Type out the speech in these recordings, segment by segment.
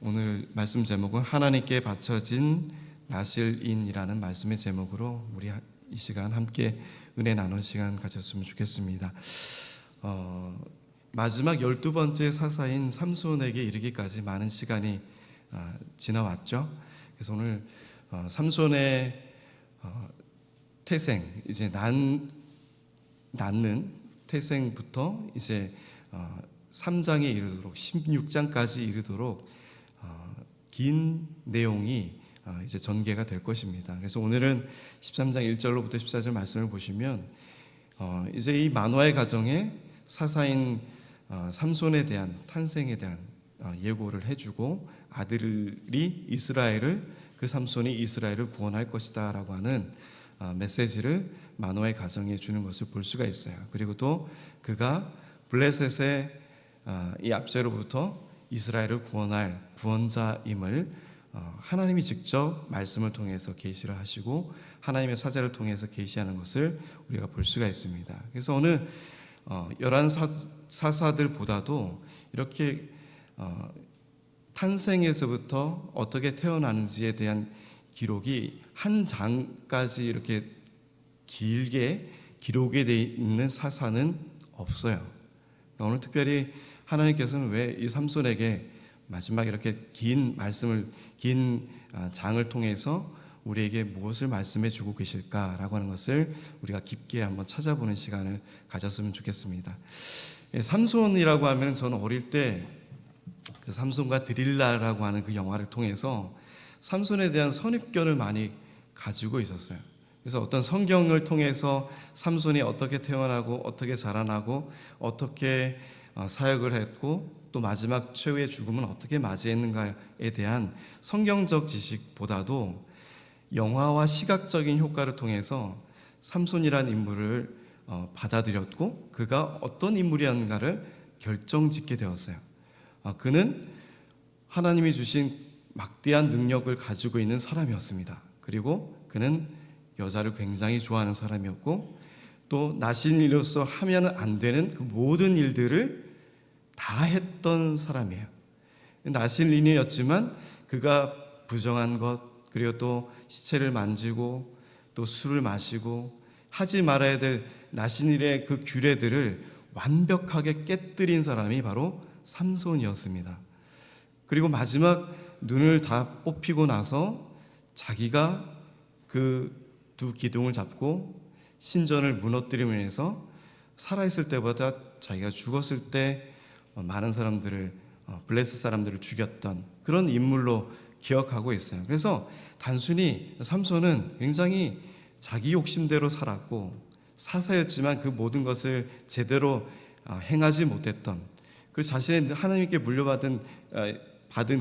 오늘 말씀 제목은 하나님께 바쳐진 나실인이라는 말씀의 제목으로 우리 이 시간 함께 은혜 나눌 시간 가졌으면 좋겠습니다. 마지막 12번째 사사인 삼손에게 이르기까지 많은 시간이 지나왔죠. 그래서 오늘 삼손의 태생, 이제 낳는 태생부터 이제 3장에 이르도록 16장까지 이르도록 긴 내용이 이제 전개가 될 것입니다. 그래서 오늘은 13장 1절로부터 14절 말씀을 보시면 이제 이 만화의 가정에 사사인 삼손에 대한 탄생에 대한 예고를 해주고 아들이 그 삼손이 이스라엘을 구원할 것이다 라고 하는 메시지를 만화의 가정에 주는 것을 볼 수가 있어요. 그리고 또 그가 블레셋의 이 압제로부터 이스라엘을 구원할 구원자임을 하나님이 직접 말씀을 통해서 계시를 하시고 하나님의 사자를 통해서 계시하는 것을 우리가 볼 수가 있습니다. 그래서 오늘 열한 사사들보다도 이렇게 탄생에서부터 어떻게 태어나는지에 대한 기록이 한 장까지 이렇게 길게 기록이 되어 있는 사사는 없어요. 오늘 특별히 하나님께서는 왜 이 삼손에게 마지막 이렇게 긴 장을 통해서 우리에게 무엇을 말씀해 주고 계실까라고 하는 것을 우리가 깊게 한번 찾아보는 시간을 가졌으면 좋겠습니다. 삼손이라고 하면 저는 어릴 때 그 삼손과 드릴라라고 하는 그 영화를 통해서 삼손에 대한 선입견을 많이 가지고 있었어요. 그래서 어떤 성경을 통해서 삼손이 어떻게 태어나고 어떻게 자라나고 어떻게 사역을 했고 또 마지막 최후의 죽음은 어떻게 맞이했는가에 대한 성경적 지식보다도 영화와 시각적인 효과를 통해서 삼손이라는 인물을 받아들였고 그가 어떤 인물이었는가를 결정짓게 되었어요. 그는 하나님이 주신 막대한 능력을 가지고 있는 사람이었습니다. 그리고 그는 여자를 굉장히 좋아하는 사람이었고 또 나신이로서 하면 안 되는 그 모든 일들을 다 했던 사람이에요. 나신인이었지만 그가 부정한 것 그리고 또 시체를 만지고 또 술을 마시고 하지 말아야 될 나신일의 그 규례들을 완벽하게 깨뜨린 사람이 바로 삼손이었습니다. 그리고 마지막 눈을 다 뽑히고 나서 자기가 그 두 기둥을 잡고 신전을 무너뜨림으로 인해서 살아있을 때보다 자기가 죽었을 때 많은 사람들을 블레셋 사람들을 죽였던 그런 인물로 기억하고 있어요. 그래서 단순히 삼손은 굉장히 자기 욕심대로 살았고 사사였지만 그 모든 것을 제대로 행하지 못했던 그 자신의 하나님께 물려받은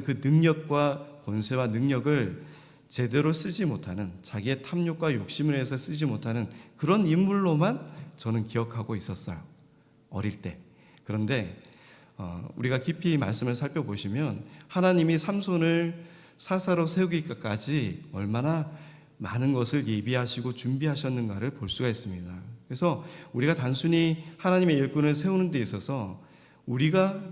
그 능력과 권세와 능력을 제대로 쓰지 못하는 자기의 탐욕과 욕심을 해서 쓰지 못하는 그런 인물로만 저는 기억하고 있었어요. 어릴 때. 그런데 우리가 깊이 말씀을 살펴보시면 하나님이 삼손을 사사로 세우기까지 얼마나 많은 것을 예비하시고 준비하셨는가를 볼 수가 있습니다. 그래서 우리가 단순히 하나님의 일꾼을 세우는 데 있어서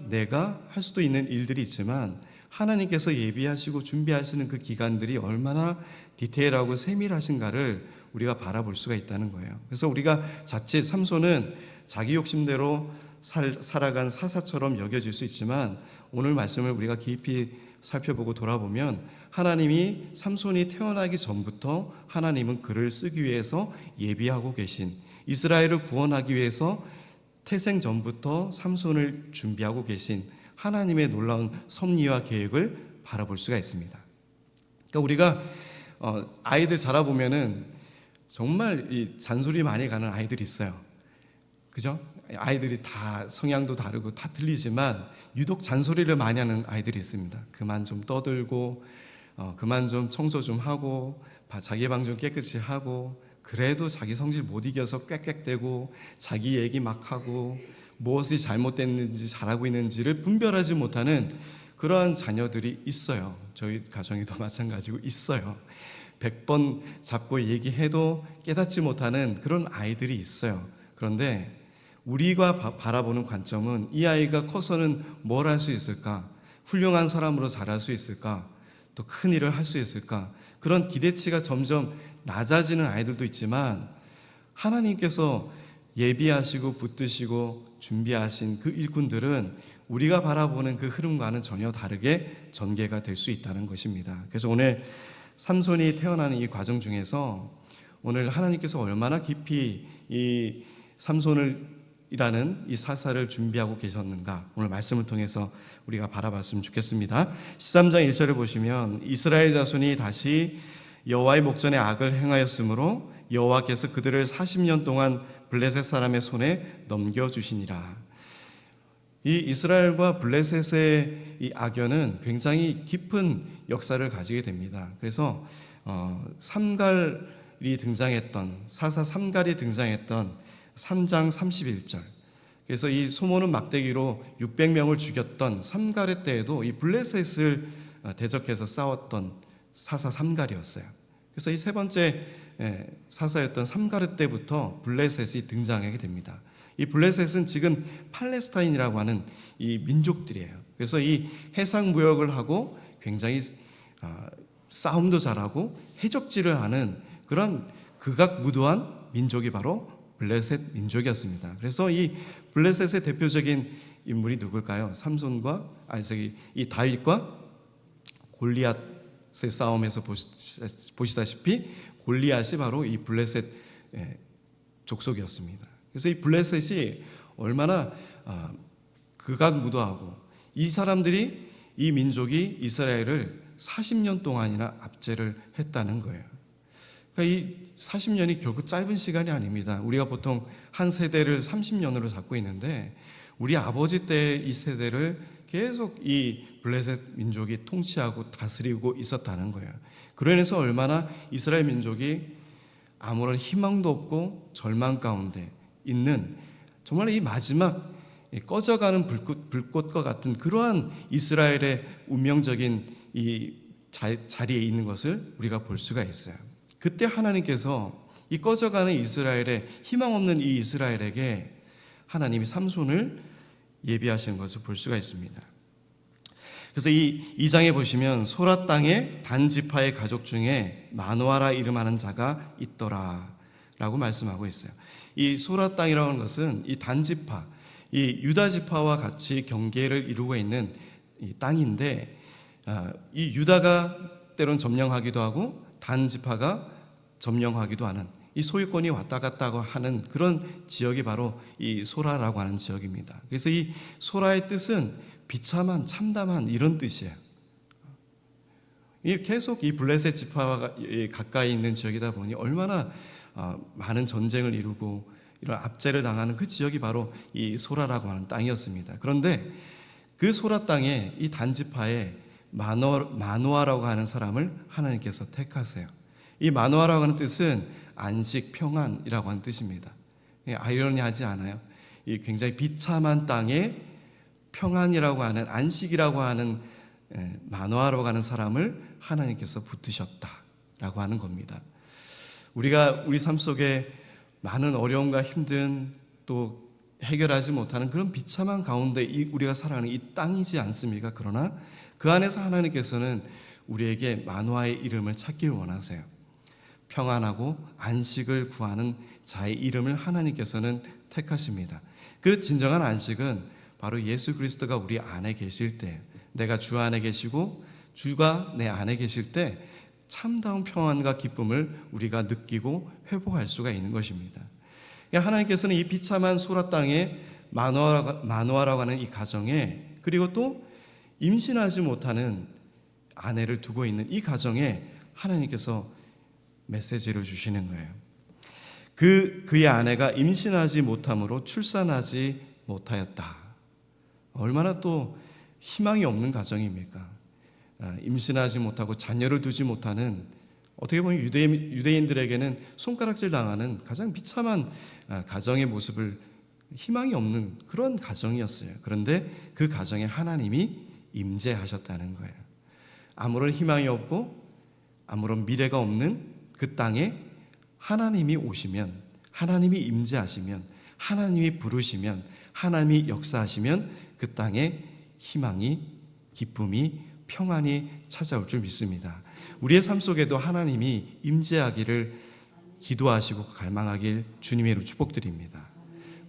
내가 할 수도 있는 일들이 있지만 하나님께서 예비하시고 준비하시는 그 기간들이 얼마나 디테일하고 세밀하신가를 우리가 바라볼 수가 있다는 거예요. 그래서 우리가 자칫 삼손은 자기 욕심대로 살아간 사사처럼 여겨질 수 있지만 오늘 말씀을 우리가 깊이 살펴보고 돌아보면 하나님이 삼손이 태어나기 전부터 하나님은 그를 쓰기 위해서 예비하고 계신 이스라엘을 구원하기 위해서 태생 전부터 삼손을 준비하고 계신 하나님의 놀라운 섭리와 계획을 바라볼 수가 있습니다. 그러니까 우리가 아이들 자라보면은 정말 이 잔소리 많이 가는 아이들이 있어요. 그죠? 아이들이 다 성향도 다르고 다 틀리지만 유독 잔소리를 많이 하는 아이들이 있습니다. 그만 좀 떠들고 그만 좀 청소 좀 하고 자기 방 좀 깨끗이 하고 그래도 자기 성질 못 이겨서 꽥꽥대고 자기 얘기 막 하고 무엇이 잘못됐는지 잘하고 있는지를 분별하지 못하는 그러한 자녀들이 있어요. 저희 가정에도 마찬가지고 있어요. 100번 잡고 얘기해도 깨닫지 못하는 그런 아이들이 있어요. 그런데 우리가 바라보는 관점은 이 아이가 커서는 뭘 할 수 있을까? 훌륭한 사람으로 자랄 수 있을까? 또 큰 일을 할 수 있을까? 그런 기대치가 점점 낮아지는 아이들도 있지만 하나님께서 예비하시고 붙드시고 준비하신 그 일꾼들은 우리가 바라보는 그 흐름과는 전혀 다르게 전개가 될 수 있다는 것입니다. 그래서 오늘 삼손이 태어나는 이 과정 중에서 오늘 하나님께서 얼마나 깊이 이 삼손이라는 이 사사를 준비하고 계셨는가, 오늘 말씀을 통해서 우리가 바라봤으면 좋겠습니다. 13장 1절을 보시면 이스라엘 자손이 다시 여호와의 목전에 악을 행하였으므로 여호와께서 그들을 40년 동안 블레셋 사람의 손에 넘겨주시니라. 이 이스라엘과 블레셋의 이 악연은 굉장히 깊은 역사를 가지게 됩니다. 그래서 삼갈이 등장했던, 사사 삼갈이 등장했던 3장 31절, 그래서 이 소모는 막대기로 600명을 죽였던 삼갈의 때에도 이 블레셋을 대적해서 싸웠던 사사 삼갈이었어요. 그래서 이 세 번째 사사였던 삼갈의 때부터 블레셋이 등장하게 됩니다. 이 블레셋은 지금 팔레스타인이라고 하는 이 민족들이에요. 그래서 이 해상 무역을 하고 굉장히 싸움도 잘하고 해적질을 하는 그런 극악무도한 민족이 바로 블레셋 민족이었습니다. 그래서 이 블레셋의 대표적인 인물이 누굴까요? 삼손과 이 다윗과 골리앗의 싸움에서 보시다시피 골리앗이 바로 이 블레셋 족속이었습니다. 그래서 이 블레셋이 얼마나 극악무도하고, 이 사람들이, 이 민족이 이스라엘을 40년 동안이나 압제를 했다는 거예요. 그러니까 이 40년이 결국 짧은 시간이 아닙니다. 우리가 보통 한 세대를 30년으로 잡고 있는데 우리 아버지 때 이 세대를 계속 이 블레셋 민족이 통치하고 다스리고 있었다는 거예요. 그로 인해서 얼마나 이스라엘 민족이 아무런 희망도 없고 절망 가운데 있는, 정말 이 마지막 꺼져가는 불꽃과 같은 그러한 이스라엘의 운명적인 이 자리에 있는 것을 우리가 볼 수가 있어요. 그때 하나님께서 이 꺼져가는 이스라엘의, 희망 없는 이 이스라엘에게 하나님이 삼손을 예비하신 것을 볼 수가 있습니다. 그래서 이 2장에 보시면 소라 땅에 단지파의 가족 중에 마노아라 이름하는 자가 있더라 라고 말씀하고 있어요. 이 소라 땅이라고 하는 것은 이 단지파, 이 유다 지파와 같이 경계를 이루고 있는 이 땅인데, 이 유다가 때론 점령하기도 하고 단지파가 점령하기도 하는, 이 소유권이 왔다 갔다 하는 그런 지역이 바로 이 소라라고 하는 지역입니다. 그래서 이 소라의 뜻은 비참한, 참담한 이런 뜻이에요. 계속 이 블레셋 지파와 가까이 있는 지역이다 보니 얼마나 많은 전쟁을 이루고 이런 압제를 당하는 그 지역이 바로 이 소라라고 하는 땅이었습니다. 그런데 그 소라 땅에 이 단지파에 마노아라고 하는 사람을 하나님께서 택하세요. 이 마노아라고 하는 뜻은 안식, 평안이라고 하는 뜻입니다. 아이러니하지 않아요? 이 굉장히 비참한 땅에 평안이라고 하는, 안식이라고 하는 마노아라고 하는 사람을 하나님께서 붙으셨다라고 하는 겁니다. 우리가 우리 삶 속에 많은 어려움과 힘든, 또 해결하지 못하는 그런 비참한 가운데 우리가 살아가는 이 땅이지 않습니까? 그러나 그 안에서 하나님께서는 우리에게 마노아의 이름을 찾기를 원하세요. 평안하고 안식을 구하는 자의 이름을 하나님께서는 택하십니다. 그 진정한 안식은 바로 예수 그리스도가 우리 안에 계실 때, 내가 주 안에 계시고 주가 내 안에 계실 때 참다운 평안과 기쁨을 우리가 느끼고 회복할 수가 있는 것입니다. 하나님께서는 이 비참한 소라 땅에 마노아라고 하는 이 가정에, 그리고 또 임신하지 못하는 아내를 두고 있는 이 가정에 하나님께서 메시지를 주시는 거예요. 그의 아내가 임신하지 못함으로 출산하지 못하였다. 얼마나 또 희망이 없는 가정입니까? 임신하지 못하고 자녀를 두지 못하는, 어떻게 보면 유대인들에게는 손가락질 당하는 가장 비참한 가정의 모습을, 희망이 없는 그런 가정이었어요. 그런데 그 가정에 하나님이 임재하셨다는 거예요. 아무런 희망이 없고 아무런 미래가 없는 그 땅에 하나님이 오시면, 하나님이 임재하시면, 하나님이 부르시면, 하나님이 역사하시면 그 땅에 희망이 기쁨이 평안이 찾아올 줄 믿습니다. 우리의 삶 속에도 하나님이 임재하기를 기도하시고 갈망하길 주님의 이름으로 축복드립니다.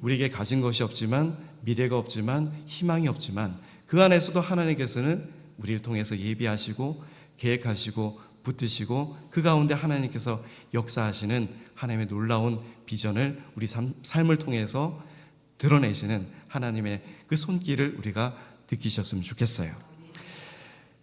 우리에게 가진 것이 없지만, 미래가 없지만, 희망이 없지만 그 안에서도 하나님께서는 우리를 통해서 예비하시고 계획하시고 붙드시고 그 가운데 하나님께서 역사하시는 하나님의 놀라운 비전을 우리 삶을 통해서 드러내시는 하나님의 그 손길을 우리가 느끼셨으면 좋겠어요.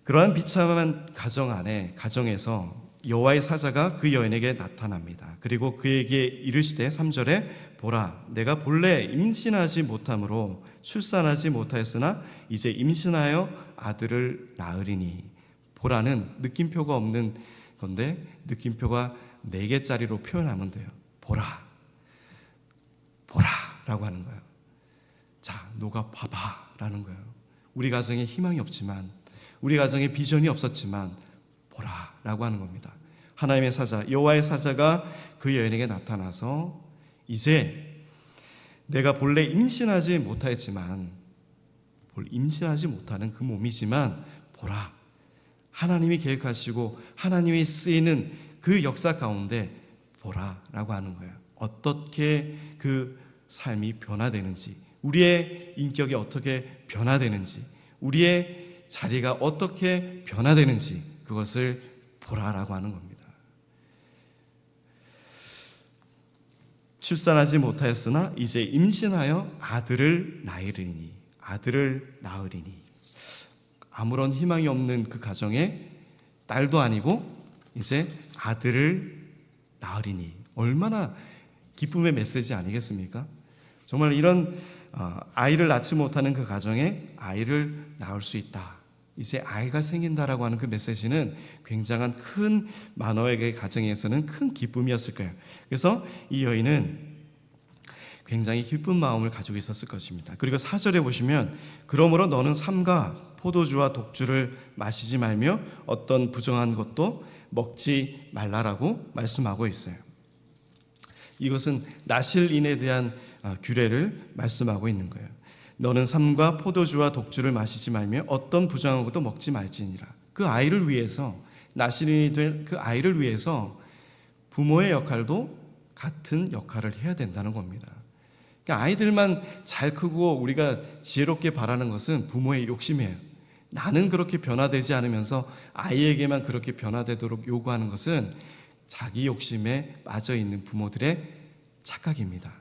그러한 비참한 가정에서 여호와의 사자가 그 여인에게 나타납니다. 그리고 그에게 이르시되 3절에 보라, 내가 본래 임신하지 못함으로 출산하지 못하였으나 이제 임신하여 아들을 낳으리니. 보라는 느낌표가 없는 건데 느낌표가 4개짜리로 표현하면 돼요. 보라, 보라라고 하는 거예요. 자, 너가 봐봐라는 거예요. 우리 가정에 희망이 없지만, 우리 가정에 비전이 없었지만 보라라고 하는 겁니다. 하나님의 사자, 여호와의 사자가 그 여인에게 나타나서 이제 내가 본래 임신하지 못하였지만, 임신하지 못하는 그 몸이지만 보라, 하나님이 계획하시고 하나님이 쓰이는 그 역사 가운데 보라라고 하는 거예요. 어떻게 그 삶이 변화되는지, 우리의 인격이 어떻게 변화되는지, 우리의 자리가 어떻게 변화되는지 그것을 보라라고 하는 겁니다. 출산하지 못하였으나 이제 임신하여 아들을 낳으리니. 아들을 낳으리니. 아무런 희망이 없는 그 가정에 딸도 아니고 이제 아들을 낳으리니. 얼마나 기쁨의 메시지 아니겠습니까? 정말 이런 아이를 낳지 못하는 그 가정에 아이를 낳을 수 있다, 이제 아이가 생긴다라고 하는 그 메시지는 굉장한 큰 마노에게 가정에서는 큰 기쁨이었을 거예요. 그래서 이 여인은 굉장히 기쁜 마음을 가지고 있었을 것입니다. 그리고 4절에 보시면 그러므로 너는 삼가 포도주와 독주를 마시지 말며 어떤 부정한 것도 먹지 말라라고 말씀하고 있어요. 이것은 나실인에 대한 규례를 말씀하고 있는 거예요. 너는 삼가 포도주와 독주를 마시지 말며 어떤 부정한 것도 먹지 말지니라. 그 아이를 위해서, 나실인이 될 그 아이를 위해서 부모의 역할도 같은 역할을 해야 된다는 겁니다. 그러니까 아이들만 잘 크고 우리가 지혜롭게 바라는 것은 부모의 욕심이에요. 나는 그렇게 변화되지 않으면서 아이에게만 그렇게 변화되도록 요구하는 것은 자기 욕심에 빠져 있는 부모들의 착각입니다.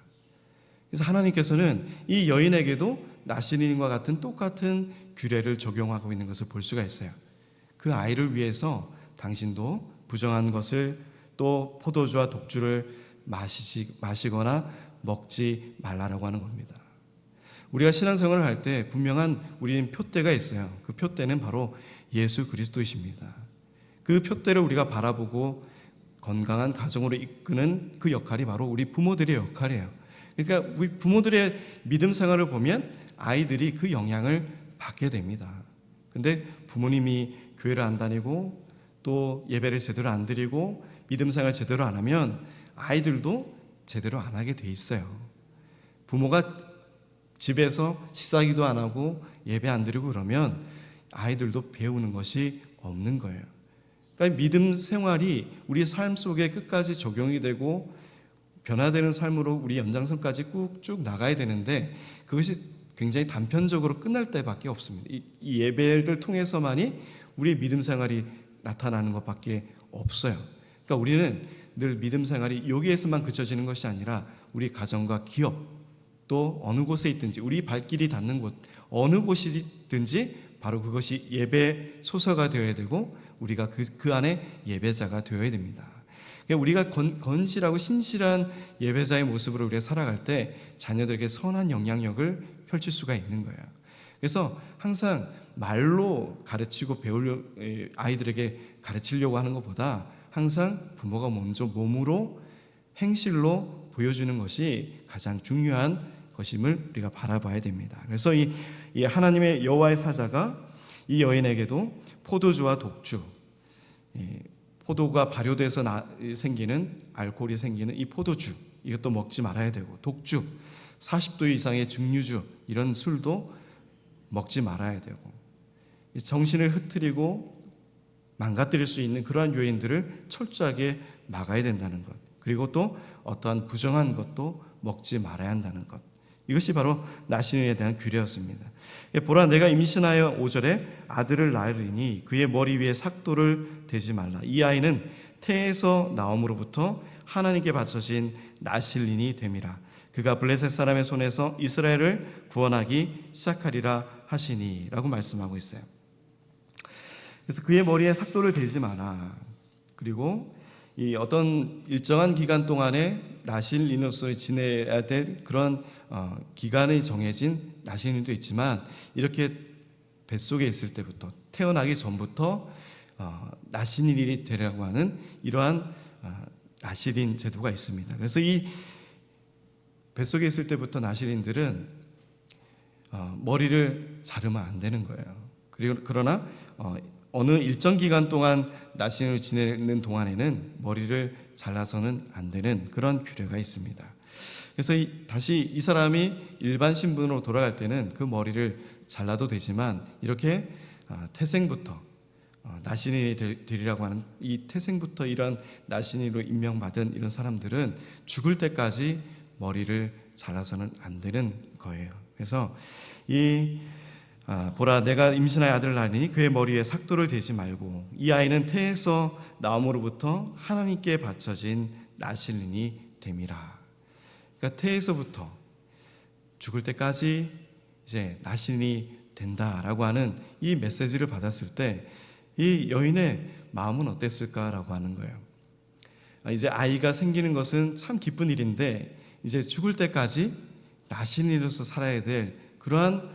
그래서 하나님께서는 이 여인에게도 나실인과 같은 똑같은 규례를 적용하고 있는 것을 볼 수가 있어요. 그 아이를 위해서 당신도 부정한 것을, 또 포도주와 독주를 마시거나 먹지 말라라고 하는 겁니다. 우리가 신앙생활을 할 때 분명한 우리는 표대가 있어요. 그 표대는 바로 예수 그리스도이십니다. 그 표대를 우리가 바라보고 건강한 가정으로 이끄는 그 역할이 바로 우리 부모들의 역할이에요. 그러니까 우리 부모들의 믿음 생활을 보면 아이들이 그 영향을 받게 됩니다. 근데 부모님이 교회를 안 다니고 또 예배를 제대로 안 드리고 믿음 생활 제대로 안 하면 아이들도 제대로 안 하게 돼 있어요. 부모가 집에서 시사기도 안 하고 예배 안 드리고 그러면 아이들도 배우는 것이 없는 거예요. 그러니까 믿음 생활이 우리 삶 속에 끝까지 적용이 되고 변화되는 삶으로 우리 연장선까지 쭉 나가야 되는데 그것이 굉장히 단편적으로 끝날 때밖에 없습니다. 이 예배를 통해서만이 우리의 믿음 생활이 나타나는 것밖에 없어요. 그러니까 우리는 늘 믿음 생활이 여기에서만 그쳐지는 것이 아니라 우리 가정과 기업, 또 어느 곳에 있든지 우리 발길이 닿는 곳, 어느 곳이든지 바로 그것이 예배 소서가 되어야 되고 우리가 그 안에 예배자가 되어야 됩니다. 우리가 건실하고 신실한 예배자의 모습으로 우리가 살아갈 때 자녀들에게 선한 영향력을 펼칠 수가 있는 거예요. 그래서 항상 말로 가르치고 아이들에게 가르치려고 하는 것보다 항상 부모가 먼저 몸으로 행실로 보여주는 것이 가장 중요한 것임을 우리가 바라봐야 됩니다. 그래서 이 하나님의 여호와의 사자가 이 여인에게도 포도주와 독주, 포도가 발효돼서 생기는 알코올이 생기는 이 포도주, 이것도 먹지 말아야 되고, 독주 40도 이상의 증류주, 이런 술도 먹지 말아야 되고, 정신을 흐트리고 망가뜨릴 수 있는 그러한 요인들을 철저하게 막아야 된다는 것, 그리고 또 어떠한 부정한 것도 먹지 말아야 한다는 것, 이것이 바로 나신일에 대한 규례였습니다. 보라, 내가 임신하여 5절에 아들을 낳으리니 그의 머리 위에 삭도를 대지 말라. 이 아이는 태에서 나옴으로부터 하나님께 바쳐진 나실린이 됨이라. 그가 블레셋 사람의 손에서 이스라엘을 구원하기 시작하리라 하시니 라고 말씀하고 있어요. 그래서 그의 머리에 삭도를 대지 마라. 그리고 이 어떤 일정한 기간 동안에 나실린으로서 지내야 될 그런 기간이 정해진 나실린도 있지만, 이렇게 뱃속에 있을 때부터, 태어나기 전부터 나실린이 되라고 하는 이러한 나실린 제도가 있습니다. 그래서 이 뱃속에 있을 때부터 나실린들은 머리를 자르면 안 되는 거예요. 그러나 어느 일정 기간 동안 나신으로 지내는 동안에는 머리를 잘라서는 안 되는 그런 규례가 있습니다. 그래서 다시 이 사람이 일반 신분으로 돌아갈 때는 그 머리를 잘라도 되지만, 이렇게 태생부터 나신인이 되리라고 하는 이 태생부터 이런 나신인으로 임명받은 이런 사람들은 죽을 때까지 머리를 잘라서는 안 되는 거예요. 그래서 보라, 내가 임신하여 아들을 낳으니 그의 머리에 삭도를 대지 말고 이 아이는 태에서 나옴으로부터 하나님께 바쳐진 나실린이 됨이라. 그러니까 태에서부터 죽을 때까지 이제 나실린이 된다라고 하는 이 메시지를 받았을 때 이 여인의 마음은 어땠을까라고 하는 거예요. 이제 아이가 생기는 것은 참 기쁜 일인데, 이제 죽을 때까지 나실린으로서 살아야 될 그러한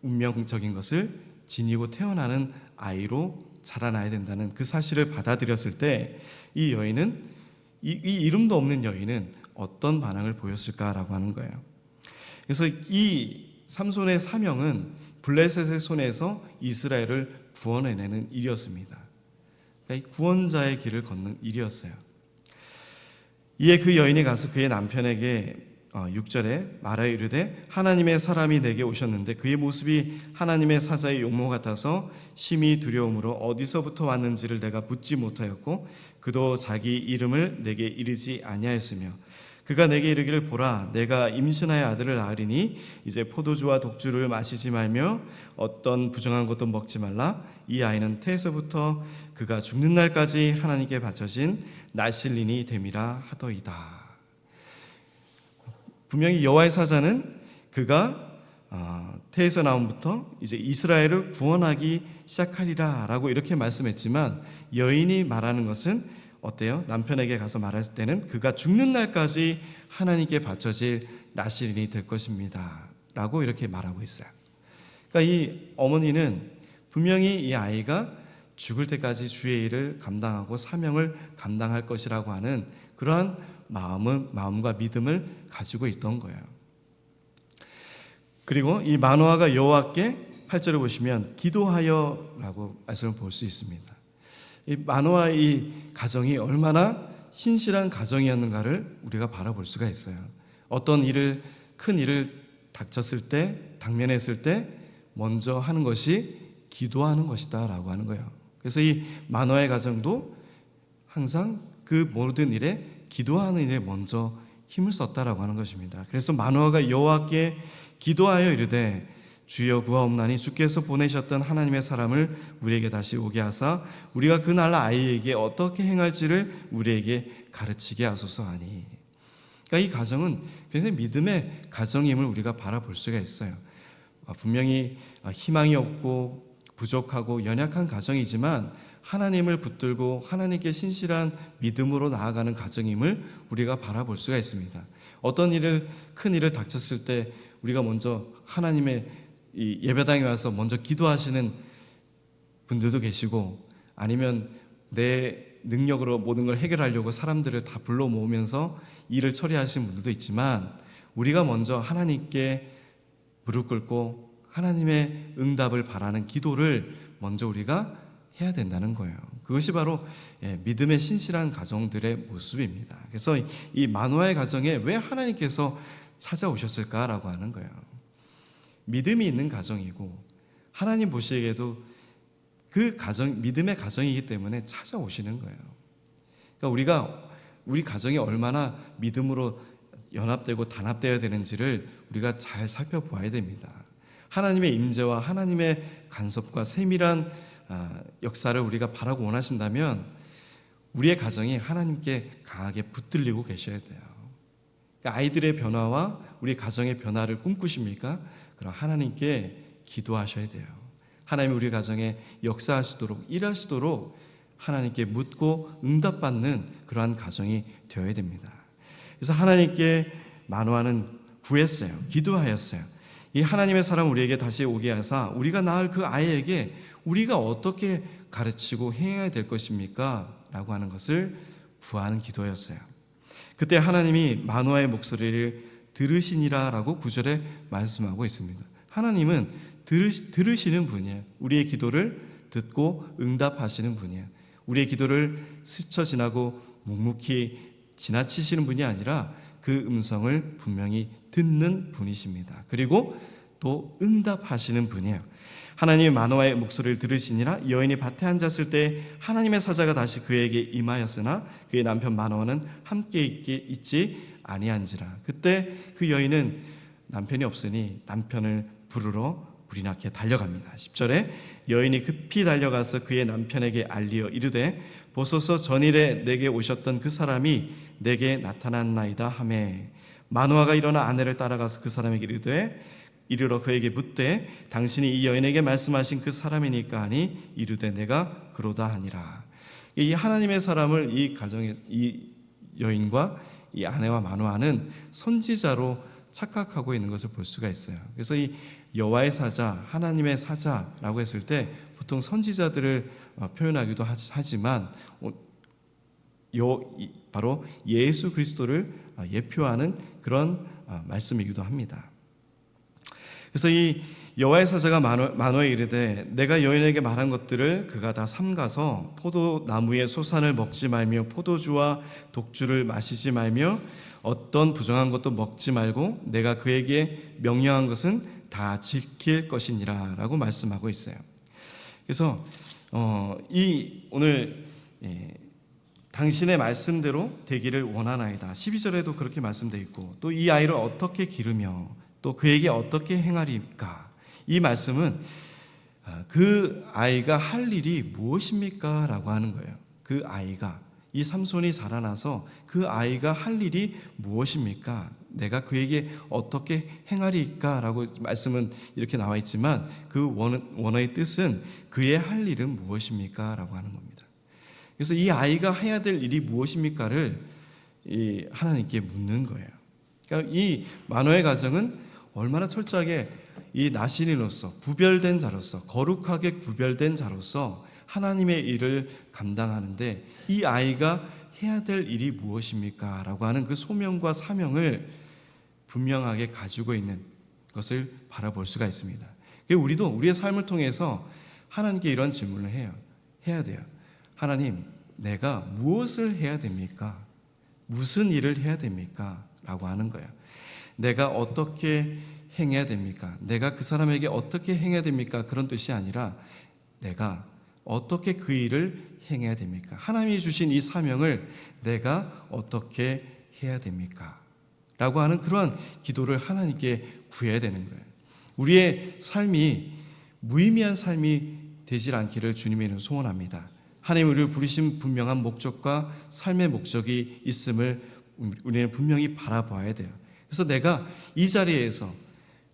운명적인 것을 지니고 태어나는 아이로 자라나야 된다는 그 사실을 받아들였을 때, 이 여인은 이 이름도 없는 여인은 어떤 반응을 보였을까라고 하는 거예요. 그래서 이 삼손의 사명은 블레셋의 손에서 이스라엘을 구원해내는 일이었습니다. 그러니까 이 구원자의 길을 걷는 일이었어요. 이에 그 여인이 가서 그의 남편에게 6절에 말하여 이르되 하나님의 사람이 내게 오셨는데 그의 모습이 하나님의 사자의 용모 같아서 심히 두려움으로 어디서부터 왔는지를 내가 묻지 못하였고 그도 자기 이름을 내게 이르지 아니하였으며, 그가 내게 이르기를 보라, 내가 임신하여 아들을 낳으리니 이제 포도주와 독주를 마시지 말며 어떤 부정한 것도 먹지 말라. 이 아이는 태에서부터 그가 죽는 날까지 하나님께 바쳐진 나실린이 됨이라 하더이다. 분명히 여호와의 사자는 그가 태에서 나옴부터 이제 이스라엘을 구원하기 시작하리라라고 이렇게 말씀했지만, 여인이 말하는 것은 어때요? 남편에게 가서 말할 때는 그가 죽는 날까지 하나님께 바쳐질 나실린이 될 것입니다 라고 이렇게 말하고 있어요. 그러니까 이 어머니는 분명히 이 아이가 죽을 때까지 주의 일을 감당하고 사명을 감당할 것이라고 하는 그러한 마음과 믿음을 가지고 있던 거예요. 그리고 이 마노아가 여호와께 8절을 보시면 기도하여라고 말씀을 볼 수 있습니다. 이 마노아의 이 가정이 얼마나 신실한 가정이었는가를 우리가 바라볼 수가 있어요. 어떤 큰 일을 닥쳤을 때, 당면했을 때 먼저 하는 것이 기도하는 것이다 라고 하는 거예요. 그래서 이 마노아의 가정도 항상 그 모든 일에 기도하는 일에 먼저 힘을 썼다라고 하는 것입니다. 그래서 마노아가 여호와께 기도하여 이르되 주여 구하옵나니 주께서 보내셨던 하나님의 사람을 우리에게 다시 오게 하사 우리가 그 날 아이에게 어떻게 행할지를 우리에게 가르치게 하소서 하니. 그러니까 이 가정은 굉장히 믿음의 가정임을 우리가 바라볼 수가 있어요. 분명히 희망이 없고 부족하고 연약한 가정이지만 하나님을 붙들고 하나님께 신실한 믿음으로 나아가는 가정임을 우리가 바라볼 수가 있습니다. 어떤 큰 일을 닥쳤을 때 우리가 먼저 하나님의 이 예배당에 와서 먼저 기도하시는 분들도 계시고, 아니면 내 능력으로 모든 걸 해결하려고 사람들을 다 불러 모으면서 일을 처리하시는 분들도 있지만, 우리가 먼저 하나님께 무릎 꿇고 하나님의 응답을 바라는 기도를 먼저 우리가 해야 된다는 거예요. 그것이 바로 믿음의 신실한 가정들의 모습입니다. 그래서 이 마노아의 가정에 왜 하나님께서 찾아오셨을까라고 하는 거예요. 믿음이 있는 가정이고 하나님 보시기에도 그 가정, 믿음의 가정이기 때문에 찾아오시는 거예요. 그러니까 우리 가정이 얼마나 믿음으로 연합되고 단합되어야 되는지를 우리가 잘 살펴보아야 됩니다. 하나님의 임재와 하나님의 간섭과 세밀한 역사를 우리가 바라고 원하신다면 우리의 가정이 하나님께 강하게 붙들리고 계셔야 돼요. 그러니까 아이들의 변화와 우리 가정의 변화를 꿈꾸십니까? 그럼 하나님께 기도하셔야 돼요. 하나님이 우리 가정에 역사하시도록 일하시도록 하나님께 묻고 응답받는 그러한 가정이 되어야 됩니다. 그래서 하나님께 마노아는 구했어요. 기도하였어요. 이 하나님의 사랑 우리에게 다시 오게 하사 우리가 낳을 그 아이에게 우리가 어떻게 가르치고 행해야 될 것입니까? 라고 하는 것을 구하는 기도였어요. 그때 하나님이 마노아의 목소리를 들으시니라 라고 9절에 말씀하고 있습니다. 하나님은 들으시는 분이에요. 우리의 기도를 듣고 응답하시는 분이에요. 우리의 기도를 스쳐 지나고 묵묵히 지나치시는 분이 아니라 그 음성을 분명히 듣는 분이십니다. 그리고 또 응답하시는 분이에요. 하나님이 마노아의 목소리를 들으시니라. 여인이 밭에 앉았을 때 하나님의 사자가 다시 그에게 임하였으나 그의 남편 마노아는 함께 있지 아니한지라. 그때 그 여인은 남편이 없으니 남편을 부르러 불이 나게 달려갑니다. 10절에 여인이 급히 달려가서 그의 남편에게 알리어 이르되 보소서 전일에 내게 오셨던 그 사람이 내게 나타났나이다 하매 마노아가 일어나 아내를 따라가서 그 사람에게 이르러 그에게 묻되 당신이 이 여인에게 말씀하신 그 사람이니까 하니 이르되 내가 그로다 하니라. 이 하나님의 사람을 이 가정에 이 여인과 이 아내와 마노아는 선지자로 착각하고 있는 것을 볼 수가 있어요. 그래서 이 여호와의 사자, 하나님의 사자라고 했을 때 보통 선지자들을 표현하기도 하지만 바로 예수 그리스도를 예표하는 그런 말씀이기도 합니다. 그래서 이 여호와의 사자가 마노아에 이르되 내가 여인에게 말한 것들을 그가 다 삼가서 포도나무의 소산을 먹지 말며 포도주와 독주를 마시지 말며 어떤 부정한 것도 먹지 말고 내가 그에게 명령한 것은 다 지킬 것이니라 라고 말씀하고 있어요. 그래서 오늘 당신의 말씀대로 되기를 원하나이다. 12절에도 그렇게 말씀되어 있고 또 이 아이를 어떻게 기르며 또 그에게 어떻게 행하리까. 이 말씀은 그 아이가 할 일이 무엇입니까? 라고 하는 거예요. 그 아이가 이 삼손이 자라나서 그 아이가 할 일이 무엇입니까? 내가 그에게 어떻게 행하리까? 라고 말씀은 이렇게 나와 있지만 그 원어의 뜻은 그의 할 일은 무엇입니까? 라고 하는 겁니다. 그래서 이 아이가 해야 될 일이 무엇입니까를 하나님께 묻는 거예요. 그러니까 이 마노아의 가정은 얼마나 철저하게 이 나신인으로서 구별된 자로서 거룩하게 구별된 자로서 하나님의 일을 감당하는데 이 아이가 해야 될 일이 무엇입니까? 라고 하는 그 소명과 사명을 분명하게 가지고 있는 것을 바라볼 수가 있습니다. 우리도 우리의 삶을 통해서 하나님께 이런 질문을 해야 돼요. 하나님, 내가 무엇을 해야 됩니까? 무슨 일을 해야 됩니까? 라고 하는 거예요. 내가 어떻게 행해야 됩니까? 내가 그 사람에게 어떻게 행해야 됩니까? 그런 뜻이 아니라 내가 어떻게 그 일을 행해야 됩니까? 하나님이 주신 이 사명을 내가 어떻게 해야 됩니까? 라고 하는 그러한 기도를 하나님께 구해야 되는 거예요. 우리의 삶이 무의미한 삶이 되질 않기를 주님의 소원합니다. 하나님 우리를 부르신 분명한 목적과 삶의 목적이 있음을 우리는 분명히 바라봐야 돼요. 그래서 내가 이 자리에서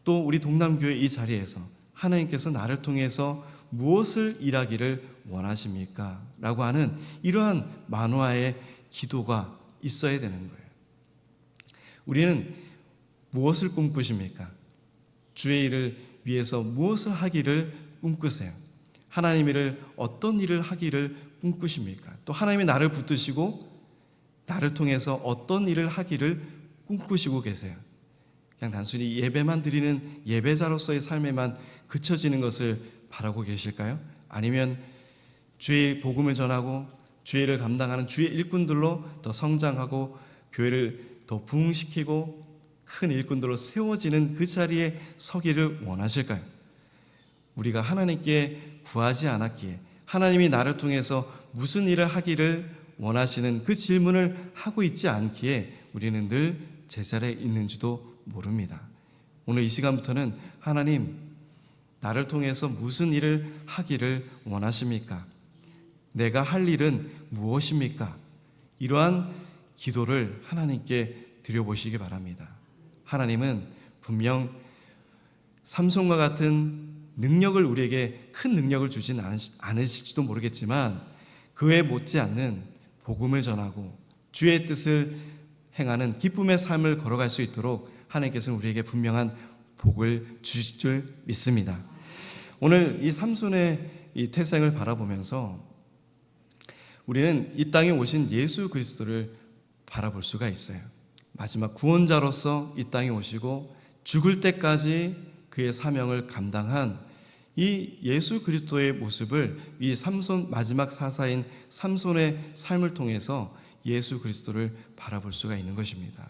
또 우리 동남교회 이 자리에서 하나님께서 나를 통해서 무엇을 일하기를 원하십니까? 라고 하는 이러한 마노아의 기도가 있어야 되는 거예요. 우리는 무엇을 꿈꾸십니까? 주의 일을 위해서 무엇을 하기를 꿈꾸세요? 하나님 일을 어떤 일을 하기를 꿈꾸십니까? 또 하나님이 나를 붙드시고 나를 통해서 어떤 일을 하기를 꿈꾸시고 계세요? 그냥 단순히 예배만 드리는 예배자로서의 삶에만 그쳐지는 것을 바라고 계실까요? 아니면 주의 복음을 전하고 주의 일을 감당하는 주의 일꾼들로 더 성장하고 교회를 더 부흥시키고 큰 일꾼들로 세워지는 그 자리에 서기를 원하실까요? 우리가 하나님께 구하지 않았기에, 하나님이 나를 통해서 무슨 일을 하기를 원하시는 그 질문을 하고 있지 않기에 우리는 늘 제자리에 있는지도 모릅니다. 오늘 이 시간부터는 하나님, 나를 통해서 무슨 일을 하기를 원하십니까? 내가 할 일은 무엇입니까? 이러한 기도를 하나님께 드려보시기 바랍니다. 하나님은 분명 삼손과 같은 능력을, 우리에게 큰 능력을 주진 않으실지도 모르겠지만 그에 못지않는 복음을 전하고 주의 뜻을 행하는 기쁨의 삶을 걸어갈 수 있도록 하나님께서는 우리에게 분명한 복을 주실 줄 믿습니다. 오늘 이 삼손의 이 태생을 바라보면서 우리는 이 땅에 오신 예수 그리스도를 바라볼 수가 있어요. 마지막 구원자로서 이 땅에 오시고 죽을 때까지 그의 사명을 감당한 이 예수 그리스도의 모습을 이 삼손, 마지막 사사인 삼손의 삶을 통해서 예수 그리스도를 바라볼 수가 있는 것입니다.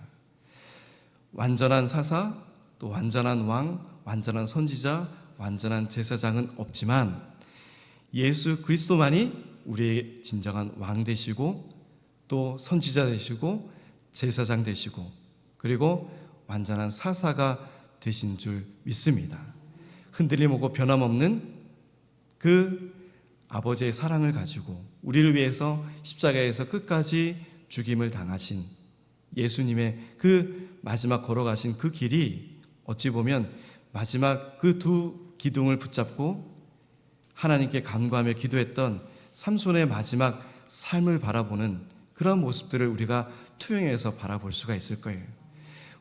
완전한 사사, 또 완전한 왕, 완전한 선지자, 완전한 제사장은 없지만 예수 그리스도만이 우리의 진정한 왕 되시고 또 선지자 되시고 제사장 되시고 그리고 완전한 사사가 되신 줄 믿습니다. 흔들림 없고 변함없는 그 아버지의 사랑을 가지고 우리를 위해서 십자가에서 끝까지 죽임을 당하신 예수님의 그 마지막 걸어가신 그 길이 어찌 보면 마지막 그 두 기둥을 붙잡고 하나님께 간구하며 기도했던 삼손의 마지막 삶을 바라보는 그런 모습들을 우리가 투영해서 바라볼 수가 있을 거예요.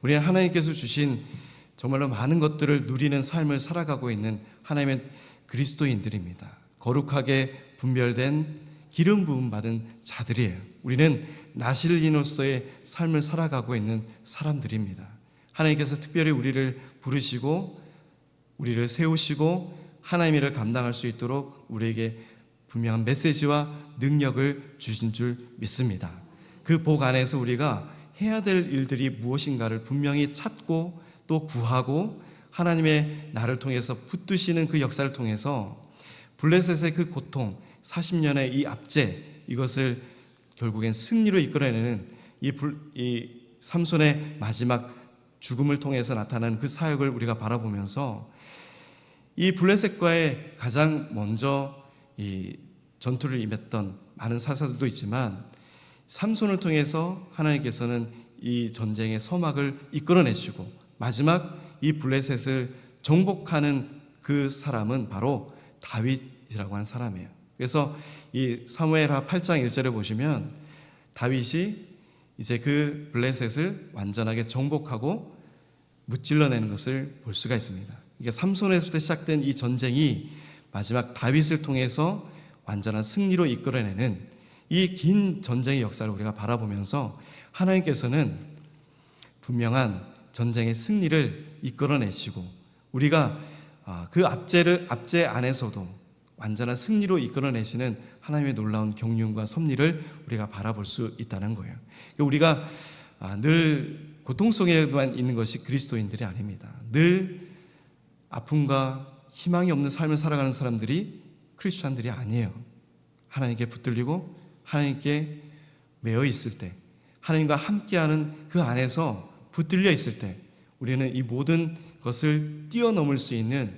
우리는 하나님께서 주신 정말로 많은 것들을 누리는 삶을 살아가고 있는 하나님의 그리스도인들입니다. 거룩하게 분별된 기름 부음 받은 자들이에요. 우리는 나실인으로서의 삶을 살아가고 있는 사람들입니다. 하나님께서 특별히 우리를 부르시고 우리를 세우시고 하나님의 일을 감당할 수 있도록 우리에게 분명한 메시지와 능력을 주신 줄 믿습니다. 그 복 안에서 우리가 해야 될 일들이 무엇인가를 분명히 찾고 또 구하고 하나님의 나를 통해서 붙드시는 그 역사를 통해서 블레셋의 그 고통, 40년의 이 압제, 이것을 결국엔 승리로 이끌어내는 이 삼손의 마지막 죽음을 통해서 나타난 그 사역을 우리가 바라보면서 이 블레셋과의 가장 먼저 이 전투를 임했던 많은 사사들도 있지만 삼손을 통해서 하나님께서는 이 전쟁의 서막을 이끌어내시고 마지막 이 블레셋을 정복하는 그 사람은 바로 다윗이라고 하는 사람이에요. 그래서 이 사무엘하 8장 1절에 보시면 다윗이 이제 그 블레셋을 완전하게 정복하고 무찔러내는 것을 볼 수가 있습니다. 이게 삼손에서부터 시작된 이 전쟁이 마지막 다윗을 통해서 완전한 승리로 이끌어내는 이 긴 전쟁의 역사를 우리가 바라보면서 하나님께서는 분명한 전쟁의 승리를 이끌어내시고 우리가 그 압제 안에서도 완전한 승리로 이끌어내시는 하나님의 놀라운 경륜과 섭리를 우리가 바라볼 수 있다는 거예요. 우리가 늘 고통 속에만 있는 것이 그리스도인들이 아닙니다. 늘 아픔과 희망이 없는 삶을 살아가는 사람들이 크리스찬들이 아니에요. 하나님께 붙들리고 하나님께 매여 있을 때, 하나님과 함께하는 그 안에서 붙들려 있을 때 우리는 이 모든 것을 뛰어넘을 수 있는,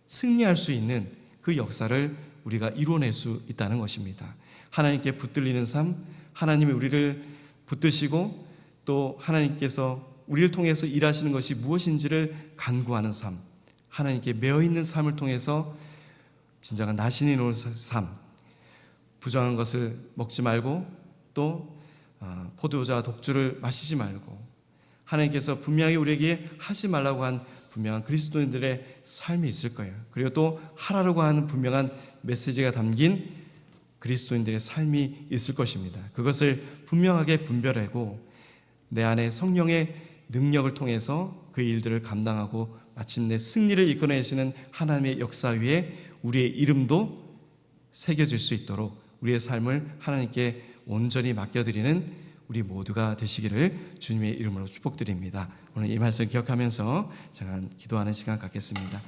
승리할 수 있는 그 역사를 우리가 이뤄낼 수 있다는 것입니다. 하나님께 붙들리는 삶, 하나님이 우리를 붙드시고 또 하나님께서 우리를 통해서 일하시는 것이 무엇인지를 간구하는 삶, 하나님께 매어있는 삶을 통해서 진정한 나신이 놓은 삶, 부정한 것을 먹지 말고 또 포도주와 독주를 마시지 말고 하나님께서 분명히 우리에게 하지 말라고 한 분명한 그리스도인들의 삶이 있을 거예요. 그리고 또 하라고 하는 분명한 메시지가 담긴 그리스도인들의 삶이 있을 것입니다. 그것을 분명하게 분별하고 내 안에 성령의 능력을 통해서 그 일들을 감당하고 마침내 승리를 이끌어내시는 하나님의 역사 위에 우리의 이름도 새겨질 수 있도록 우리의 삶을 하나님께 온전히 맡겨드리는 우리 모두가 되시기를 주님의 이름으로 축복드립니다. 오늘 이 말씀 기억하면서 잠깐 기도하는 시간 갖겠습니다.